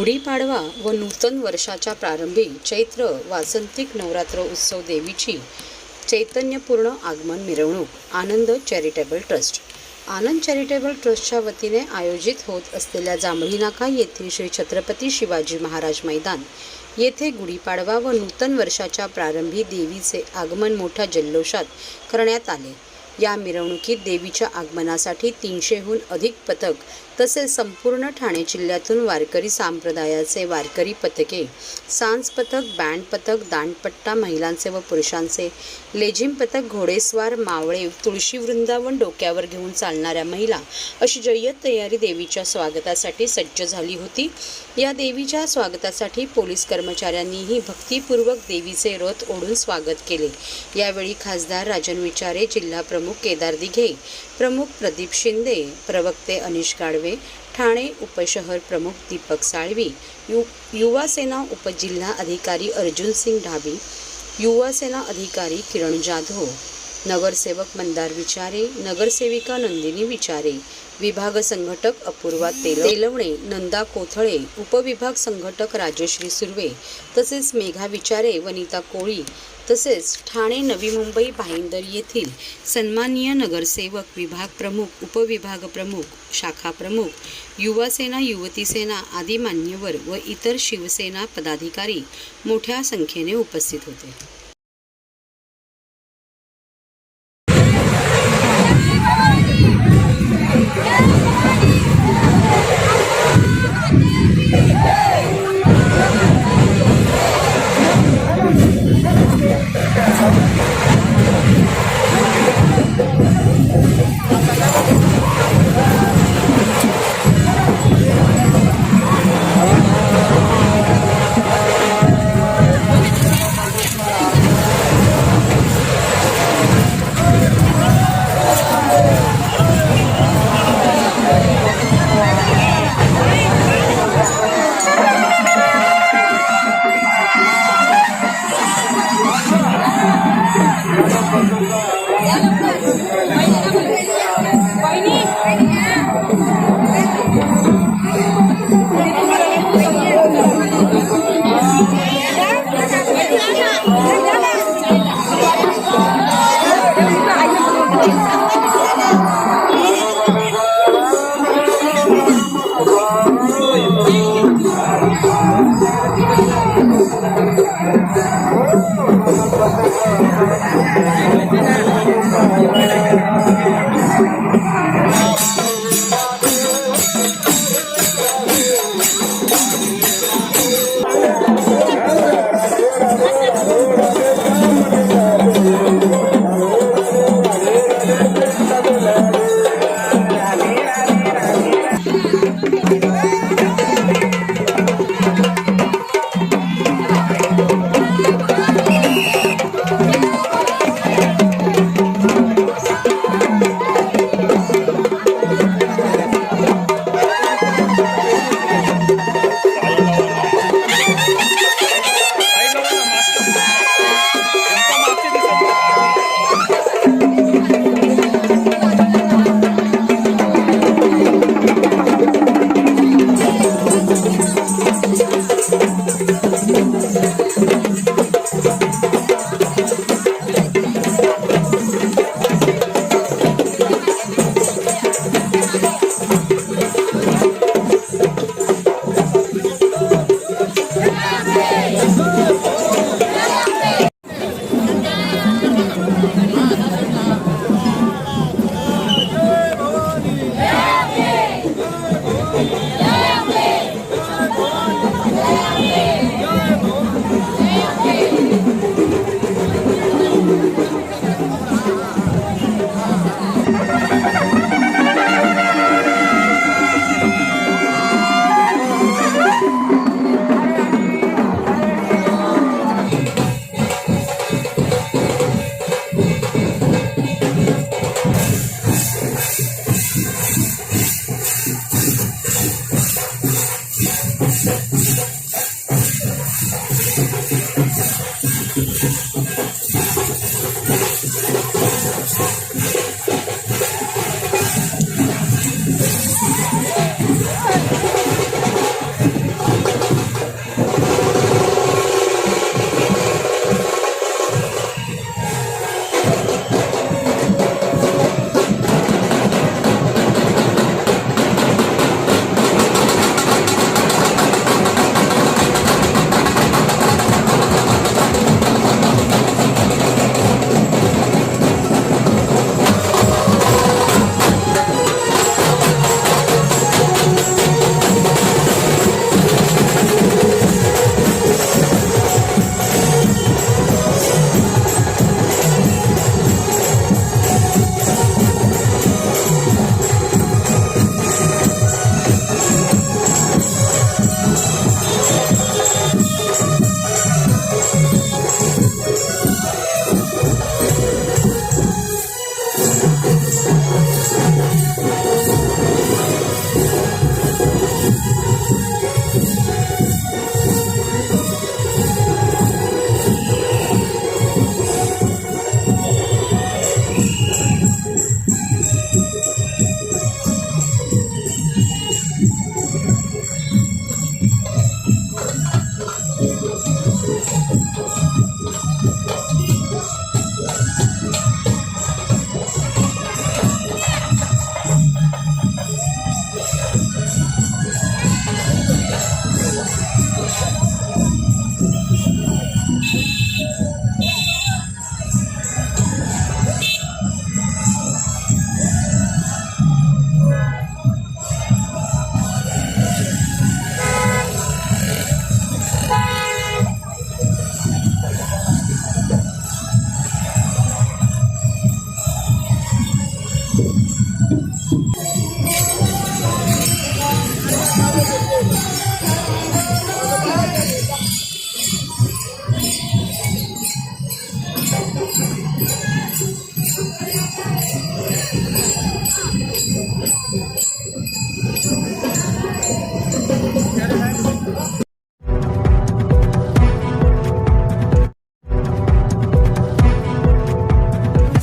गुढीपाडवा व नूतन वर्षाच्या प्रारंभी चैत्र वासंतिक नवरात्र उत्सव देवीची चैतन्यपूर्ण आगमन मिरवणूक आनंद चॅरिटेबल ट्रस्ट आनंद चॅरिटेबल ट्रस्टच्या वतीने आयोजित होत असलेल्या जांभळी नाका येथील श्री छत्रपती शिवाजी महाराज मैदान येथे गुढीपाडवा व नूतन वर्षाच्या प्रारंभी देवीचे आगमन मोठ्या जल्लोषात करण्यात आले। या मिरवणुकीत देवीच्या आगमनासाठी 300हून अधिक पथक तसेच संपूर्ण ठाणे जिल्ह्यातून वारकरी संप्रदायाचे वारकरी पथके, सांज पथक, बँड पथक, दांडपट्टा, महिलांचे व पुरुषांचे लेझिम पथक, घोडेस्वार, मावळे, तुळशी वृंदावन डोक्यावर घेऊन चालणाऱ्या महिला अशी जय्यत तयारी देवीच्या स्वागतासाठी सज्ज झाली होती। या देवीच्या स्वागतासाठी पोलीस कर्मचाऱ्यांनीही भक्तिपूर्वक देवीचे रथ ओढून स्वागत केले। यावेळी खासदार राजन विचारे, जिल्हा प्रमुख केदार दिघे, प्रमुख प्रदीप शिंदे, प्रवक्ते अनिश गाडवे, ठाणे उपशहर प्रमुख दीपक साळवी, युवा सेना उपजिल्हा अधिकारी अर्जुन सिंग ढाबी, युवा सेना अधिकारी किरण जाधव, नगरसेवक मंदार विचारे, नगरसेविका नंदिनी विचारे, विभाग संघटक अपूर्वा तेलवणे, नंदा कोथळे, उपविभाग संघटक राजश्री सुर्वे, तसेच मेघा विचारे, वनिता कोळी, तसेच ठाणे नवी मुंबई भाईंदर येथील सन्माननीय नगरसेवक, विभाग प्रमुख, उपविभाग प्रमुख, शाखा प्रमुख, युवा सेना, युवती सेना आदी मान्यवर व इतर शिवसेना पदाधिकारी मोठ्या संख्येने उपस्थित होते।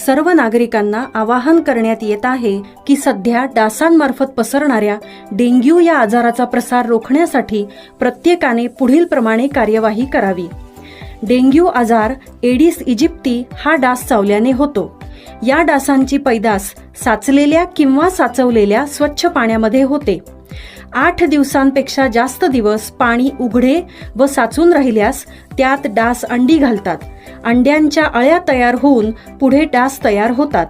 सर्व नागरिकांना आवाहन करण्यात येत आहे की सध्या डासांमार्फत पसरणाऱ्या डेंग्यू या आजाराचा प्रसार रोखण्यासाठी प्रत्येकाने पुढील प्रमाणे कार्यवाही करावी. डेंग्यू आजार एडिस इजिप्ती हा डास चावल्याने होतो. या डासांची पैदास साचलेल्या किंवा साचवलेल्या स्वच्छ पाण्यामध्ये होते. 8 दिवसांपेक्षा जास्त दिवस पाणी उघडे व साचून राहिल्यास त्यात डास अंडी घालतात. अंड्यांच्या अळ्या तयार होऊन पुढे डास तयार होतात.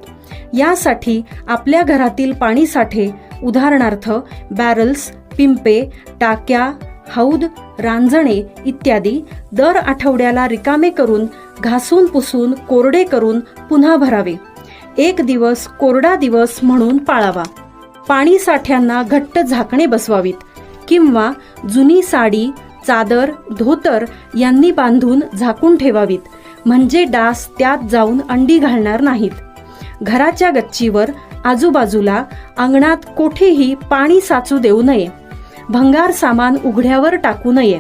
यासाठी आपल्या घरातील पाणी साठे उदाहरणार्थ बॅरल्स, पिंपे, टाक्या, हौद, रांजणे इत्यादी दर आठवड्याला रिकामे करून घासून पुसून कोरडे करून पुन्हा भरावे. 1 दिवस कोरडा दिवस म्हणून पाळावा. पाणी साठ्यांना घट्ट झाकणे बसवावीत किंवा जुनी साडी, चादर, धोतर यांनी बांधून झाकून ठेवावीत, म्हणजे डास त्यात जाऊन अंडी घालणार नाहीत. घराच्या गच्चीवर, आजूबाजूला, अंगणात कोठेही पाणी साचू देऊ नये. भंगार सामान उघड्यावर टाकू नये.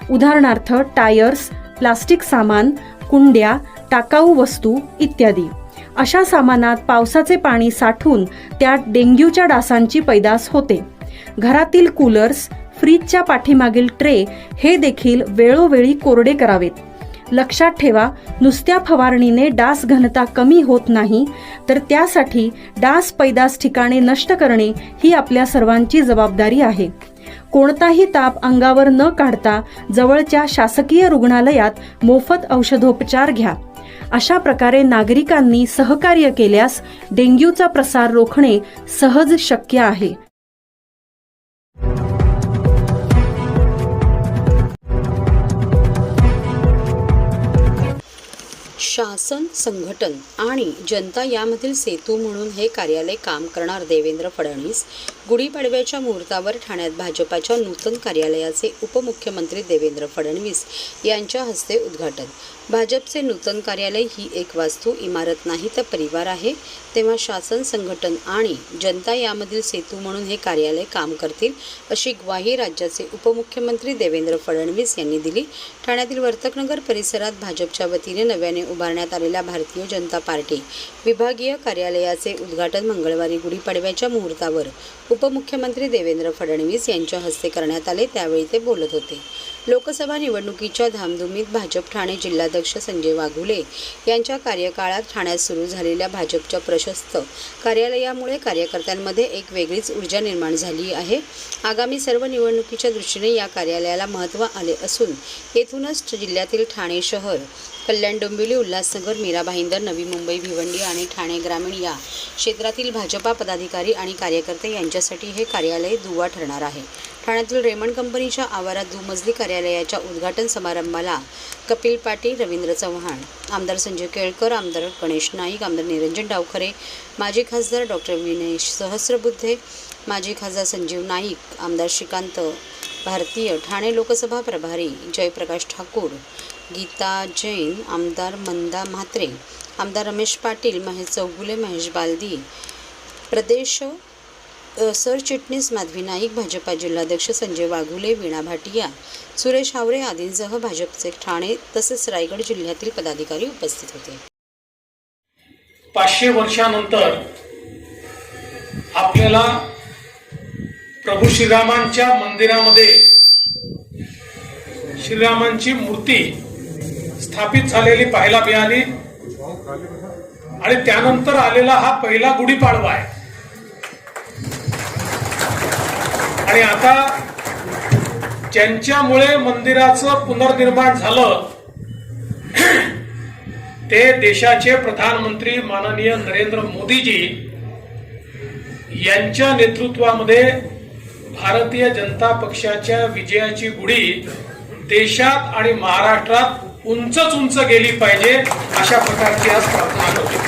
उदाहरणार्थ टायर्स, प्लास्टिक सामान, कुंड्या, टाकाऊ वस्तू इत्यादी. अशा सामानात पावसाचे पाणी साठून त्यात डेंग्यूच्या डासांची पैदास होते. घरातील कूलर्स, फ्रीजच्या पाठीमागील ट्रे हे देखील वेळोवेळी कोरडे करावेत. लक्षात ठेवा, नुसत्या फवारणीने डास घनता कमी होत नाही, तर त्यासाठी डास पैदास ठिकाणे नष्ट करणे ही आपल्या सर्वांची जबाबदारी आहे. कोणताही ताप अंगावर न काढता जवळच्या शासकीय रुग्णालयात मोफत औषधोपचार घ्या. अशा प्रकारे नागरिकांनी सहकार्य केल्यास डेंग्यूचा प्रसार रोखणे सहज शक्य आहे. शासन, संघटन आणि जनता यामधील सेतू म्हणून हे कार्यालय काम करणार. देवेंद्र फडणवीस. गुढीपाडव्याच्या मुहूर्तावर ठाण्यात भाजपाच्या नूतन कार्यालयाचे उपमुख्यमंत्री देवेंद्र फडणवीस यांच्या हस्ते उद्घाटन. भाजपचे नूतन कार्यालय ही एक वास्तू इमारत नाही तर परिवार आहे. तेव्हा शासन, संघटन आणि जनता यामधील सेतू म्हणून हे कार्यालय काम करतील, अशी ग्वाही राज्याचे उपमुख्यमंत्री देवेंद्र फडणवीस यांनी दिली. ठाण्यातील वर्तकनगर परिसरात भाजपच्या वतीने नव्याने उभारण्यात आलेल्या भारतीय जनता पार्टी विभागीय कार्यालयाचे उद्घाटन मंगळवारी गुढीपाडव्याच्या मुहूर्तावर उपमुख्यमंत्री देवेंद्र फडणवीस यांच्या हस्ते करण्यात आले. त्यावेळी ते बोलत होते. लोकसभा निवडणुकीच्या धामधुमीत भाजप ठाणे जिल्हाध्यक्ष संजय वाघुले यांच्या कार्यकाळात ठाण्यात सुरू झालेल्या भाजपच्या प्रशस्त कार्यालयामुळे कार्यकर्त्यांमध्ये एक वेगळीच ऊर्जा निर्माण झाली आहे. आगामी सर्व निवडणुकीच्या दृष्टीने या कार्यालयाला महत्त्व आले असून येथूनच जिल्ह्यातील ठाणे शहर, कल्याण, डोंबिवली, उल्हासनगर, मीरा भाईंदर, नवी मुंबई, भिवंडी आणि ठाणे ग्रामीण या क्षेत्रातील भाजपा पदाधिकारी आणि कार्यकर्ते यांच्यासाठी हे कार्यालय दुवा ठरणार आहे. ठाण्यातील रेमंड कंपनीच्या आवारात दुमजली कार्यालयाच्या उद्घाटन समारंभाला कपिल पाटील, रवींद्र चव्हाण, आमदार संजय केळकर, आमदार गणेश नाईक, आमदार निरंजन डावखरे, माजी खासदार डॉक्टर विनय सहस्रबुद्धे, माजी खासदार संजीव नाईक, आमदार श्रीकांत भारतीय, ठाणे लोकसभा प्रभारी जयप्रकाश ठाकूर, गीता जैन, आमदार मंदा म्हात्रे, आमदार रमेश पाटील, महेश चौगुले, महेश बालदी, प्रदेश सरचिटणीस माधवी नाईक, भाजपा जिल्हाध्यक्ष संजय वाघुले, वीणा भाटिया, सुरेश हावरे आदींसह भाजपचे ठाणे तसेच रायगड जिल्ह्यातील पदाधिकारी उपस्थित होते. 500 वर्षानंतर आपल्याला प्रभू श्रीरामांच्या मंदिरामध्ये श्रीरामांची मूर्ती स्थापित झालेली पाहायला मिळाली आणि त्यानंतर आलेला हा पहिला गुढीपाडवा आहे. आणि आता ज्यांच्यामुळे मंदिराचं पुनर्निर्माण झालं ते देशाचे प्रधानमंत्री माननीय नरेंद्र मोदीजी यांच्या नेतृत्वामध्ये भारतीय जनता पक्षाच्या विजयाची गुढी देशात आणि महाराष्ट्रात उंचच उंच गेली पाहिजे अशा प्रकारची आज प्रार्थना करतो.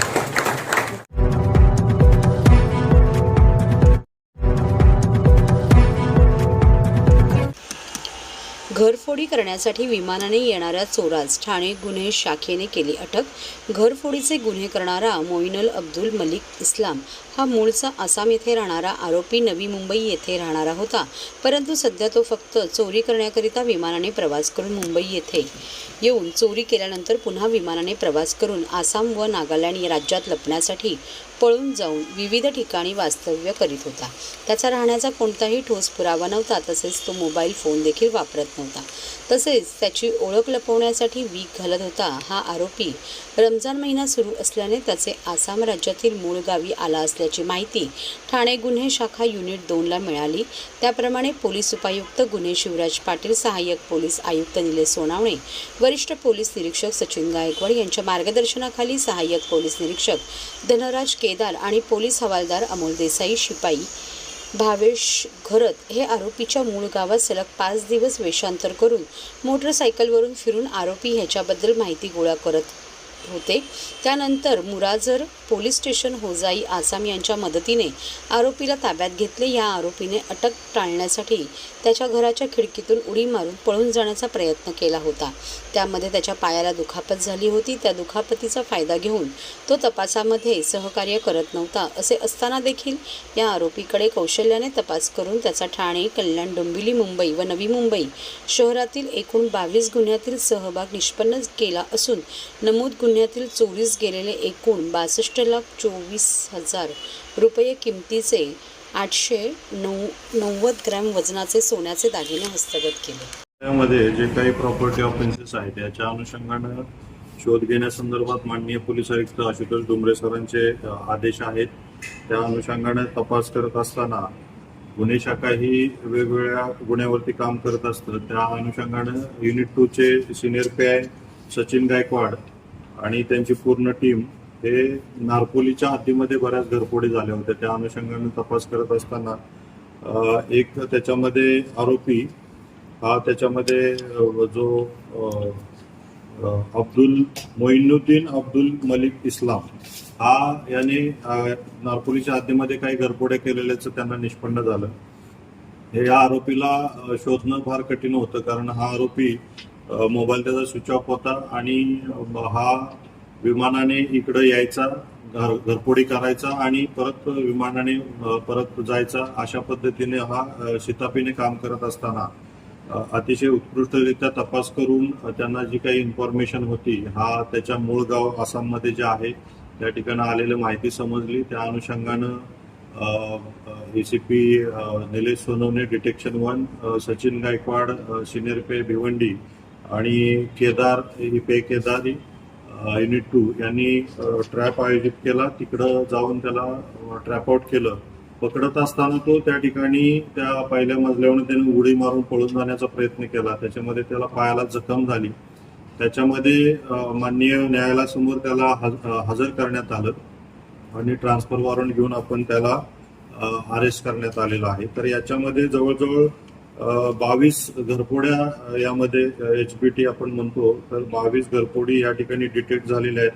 घरफोडी करण्यासाठी विमानाने येणाऱ्या चोरास ठाणे गुन्हे शाखेने केली अटक. घरफोडीचे गुन्हे करणारा मोईनुल अब्दुल मलिक इस्लाम हा मूळचा आसाम येथे राहणारा आरोपी नवी मुंबई येथे राहणारा होता, परंतु सध्या तो फक्त चोरी करण्याकरिता विमानाने प्रवास करून मुंबई येथे येऊन चोरी केल्यानंतर पुन्हा विमानाने प्रवास करून आसाम व नागालँड या राज्यात लपण्यासाठी पळून जाऊन विविध ठिकाणी वास्तव्य करीत होता. त्याचा राहण्याचा कोणताही ठोस पुरावा नव्हता, तसेच तो मोबाईल फोन देखील वापरत नव्हता. तसेच त्याची ओळख लपवण्यासाठी वीक घालत होता. हा आरोपी रमजान महिना सुरू असल्याने त्याचे आसाम राज्यातील मूळ गावी आला असल्याची माहिती ठाणे गुन्हे शाखा युनिट 2ला मिळाली. त्याप्रमाणे पोलीस उपायुक्त गुन्हे शिवराज पाटील, सहाय्यक पोलीस आयुक्त निलेश सोनावणे, वरिष्ठ पोलीस निरीक्षक सचिन गायकवाड यांच्या मार्गदर्शनाखाली सहाय्यक पोलीस निरीक्षक धनराज केदार आणि पोलीस हवालदार अमोल देसाई, शिपाई भावेश घरत हे आरोपीच्या मूळ गावात सलग 5 दिवस वेषांतर करून मोटरसायकलवरून फिरून आरोपी ह्याच्याबद्दल माहिती गोळा करत होते. त्यानंतर मुराजर पोलीस स्टेशन होजाई आसाम यांच्या मदतीने आरोपीला ताब्यात घेतले. या आरोपीने अटक टाळण्यासाठी त्याच्या घराच्या खिडकीतून उडी मारून पळून जाण्याचा प्रयत्न केला होता. त्यामध्ये त्याच्या पायाला दुखापत झाली होती. त्या दुखापतीचा फायदा घेऊन तो तपासामध्ये सहकार्य करत नव्हता. असे असताना देखील या आरोपीकडे कौशल्याने तपास करून त्याचा ठाणे, कल्याण, डोंबिवली, मुंबई व नवी मुंबई शहरातील एकूण 22 गुन्ह्यातील सहभाग निष्पन्न केला असून नमूद गुन्ह्यातील चोरीस गेलेले एकूण 62,24,000 रुपये किमतीचे 890 ग्रॅम वजनाचे सोन्याचे दागिने हस्तगत केले. त्यामध्ये जे काही प्रॉपर्टी ऑफेन्सेस आहेत याच्या अनुषंगानं शोध घेण्यासंदर्भात माननीय पोलीस आयुक्त आशुतोष डुमरे सरांचे आदेश आहेत. त्या अनुषंगानं तपास करत असताना गुन्हे शाखा ही वेगवेगळ्या गुन्ह्यावरती काम करत असतं. त्या अनुषंगानं युनिट 2चे सिनियर PI सचिन गायकवाड आणि त्यांची पूर्ण टीम हे नारपोलीच्या हद्दीमध्ये बऱ्याच घरफोडी झाल्या होत्या. त्या अनुषंगाने तपास करत असताना एक त्याच्यामध्ये आरोपी हा त्याच्यामध्ये जो मोईनुद्दीन अब्दुल मलिक इस्लाम हा याने नारपोलीच्या हद्दीमध्ये काही घरफोड्या केलेल्याचं त्यांना निष्पन्न झालं. हे या आरोपीला शोधणं फार कठीण होतं, कारण हा आरोपी मोबाईल त्याचा स्विच ऑफ होता आणि हा विमानाने इकडं यायचा, घरफोडी करायचा आणि परत विमानाने परत जायचा. अशा पद्धतीने हा शिताफीने काम करत असताना अतिशय उत्कृष्टरित्या तपास करून त्यांना जी काही इन्फॉर्मेशन होती, हा त्याच्या मूळ गाव आसाममध्ये जे आहे त्या ठिकाणी आलेली माहिती समजली. त्या अनुषंगानं ACP Nilesh Sonawane detection 1, Sachin Gaikwad senior PI Bhiwandi आणि केदार केदारी युनिट 2 यांनी ट्रॅप आयोजित केला. तिकडं जाऊन त्याला ट्रॅप आउट केलं. पकडत असताना तो त्या ठिकाणी त्या पहिल्या मजल्यावरून त्याने उडी मारून पळून जाण्याचा प्रयत्न केला. त्याच्यामध्ये त्याला पायाला जखम झाली. त्याच्यामध्ये माननीय न्यायालयासमोर त्याला हजर करण्यात आलं आणि ट्रान्सफर वॉरंट घेऊन आपण त्याला अरेस्ट करण्यात आलेलं आहे. तर याच्यामध्ये जवळजवळ 22 घरफोड्या यामध्ये HBT आपण म्हणतो, तर 22 घरफोडी या ठिकाणी डिटेक्ट झालेल्या आहेत.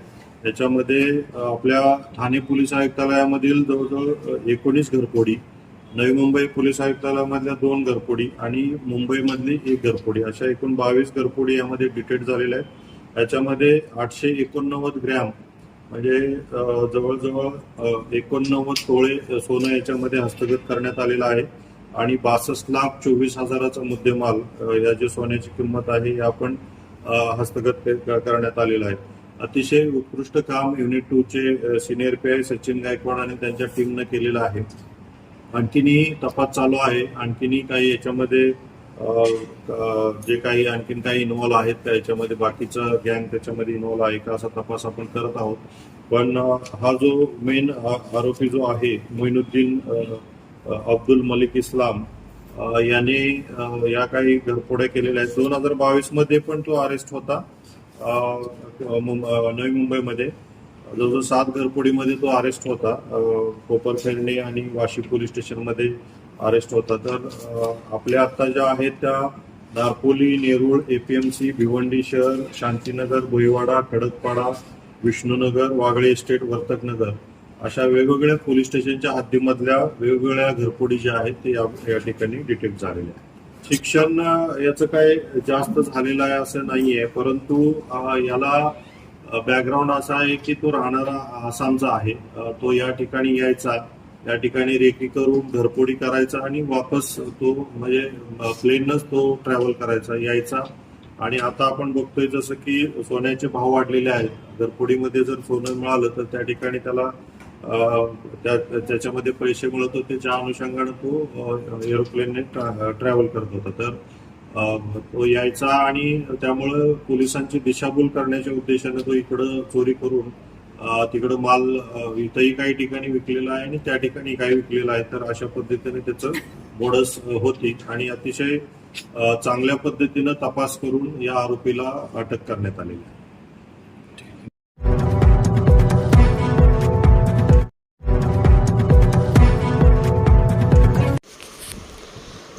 याच्यामध्ये आपल्या ठाणे पोलीस आयुक्तालयामधील जवळजवळ 19 घरफोडी, नवी मुंबई पोलीस आयुक्तालयामधल्या 2 घरफोडी आणि मुंबईमधली 1 घरफोडी, अशा एकूण 22 घरफोडी यामध्ये डिटेक्ट झालेल्या आहेत. याच्यामध्ये 889 ग्रॅम म्हणजे जवळजवळ 89 तोळे सोनं याच्यामध्ये हस्तगत करण्यात आलेलं आहे आणि 62,24,000चा मुद्देमाल या जे सोन्याची किंमत आहे हे आपण हस्तगत करण्यात आलेलं आहे. अतिशय उत्कृष्ट काम युनिट 2 चे सिनियर पीआय सचिन गायकवाड आणि त्यांच्या टीमनं केलेलं आहे. आणखीनही तपास चालू आहे. आणखीनही काही याच्यामध्ये जे काही आणखीन काही इन्व्हॉल्व आहेत का, याच्यामध्ये बाकीचा गँग त्याच्यामध्ये इन्व्हॉल्व आहे का, असा तपास आपण करत आहोत. पण हा जो मेन आरोपी जो आहे मोइनुद्दीन अब्दुल मलिक इस्लाम याने या काही घरफोड्या केलेल्या आहेत. 2022 मध्ये पण तो अरेस्ट होता नवी मुंबईमध्ये. जवळजवळ 7 घरफोडीमध्ये तो अरेस्ट होता. कोपरखैरणे आणि वाशी पोलीस स्टेशनमध्ये अरेस्ट होता. तर आपल्या आता ज्या आहेत त्या दापोली, नेरूळ, एपीएमसी, भिवंडी शहर, शांतीनगर, भोईवाडा, खडकपाडा, विष्णुनगर, वागळे इस्टेट, वर्तकनगर अशा वेगवेगळ्या पोलीस स्टेशनच्या हद्दीमधल्या वेगवेगळ्या घरफोडी ज्या आहेत ते या ठिकाणी डिटेक्ट झालेल्या आहेत. शिक्षण याचं काय जास्त झालेलं आहे असं नाहीये, परंतु याला बॅकग्राऊंड असा आहे की तो राहणारा आसामचा आहे. तो या ठिकाणी यायचा, या ठिकाणी रेकी करून घरफोडी करायचा आणि वापस तो म्हणजे प्लेनच तो ट्रॅव्हल करायचा, यायचा. आणि आता आपण बघतोय जसं की सोन्याचे भाव वाढलेले आहेत. घरफोडीमध्ये जर सोनं मिळालं तर त्या ठिकाणी त्याला त्याच्यामध्ये पैसे मिळत होते, त्या अनुषंगाने तो एरोप्लेनने ट्रॅव्हल करत होता. तर तो यायचा आणि त्यामुळं पोलिसांची दिशाभूल करण्याच्या उद्देशाने तो इकडं चोरी करून तिकडं माल इथंही काही ठिकाणी विकलेला आहे आणि त्या ठिकाणी काही विकलेला आहे. तर अशा पद्धतीने त्याचं बोडस होती आणि अतिशय चांगल्या पद्धतीनं तपास करून या आरोपीला अटक करण्यात आलेली आहे.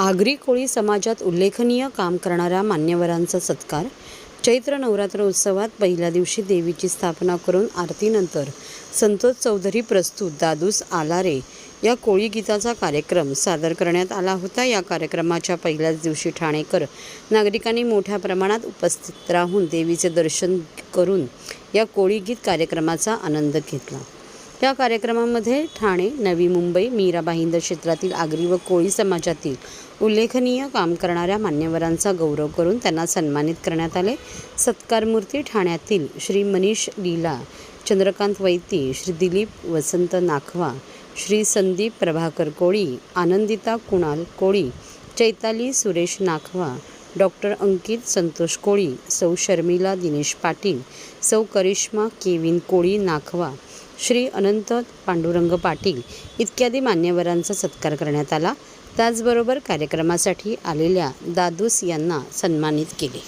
आगरी कोळी समाजात उल्लेखनीय काम करणाऱ्या मान्यवरांचा सत्कार. चैत्र नवरात्र उत्सवात पहिल्या दिवशी देवीची स्थापना करून आरतीनंतर संतोष चौधरी प्रस्तुत दादूस आला रे या कोळी गीताचा कार्यक्रम सादर करण्यात आला होता. या कार्यक्रमाच्या पहिल्याच दिवशी ठाणेकर नागरिकांनी मोठ्या प्रमाणात उपस्थित राहून देवीचे दर्शन करून या कोळी गीत कार्यक्रमाचा आनंद घेतला. या कार्यक्रमामध्ये ठाणे, नवी मुंबई, मीरा भाईंदर क्षेत्रातील आगरी व कोळी समाजातील उल्लेखनीय काम करणाऱ्या मान्यवरांचा गौरव करून त्यांना सन्मानित करण्यात आले. सत्कारमूर्ती ठाण्यातील श्री मनीष लीला चंद्रकांत वैती, श्री दिलीप वसंत नाखवा, श्री संदीप प्रभाकर कोळी, आनंदिता कुणाल कोळी, चैताली सुरेश नाखवा, डॉक्टर अंकित संतोष कोळी, सौ शर्मिला दिनेश पाटील, सौ करिश्मा केविन कोळी नाखवा, श्री अनंत पांडुरंग पाटील इत्यादी मान्यवरांचा सत्कार करण्यात आला. त्याचबरोबर कार्यक्रमासाठी आलेल्या दादूस यांना सन्मानित केले.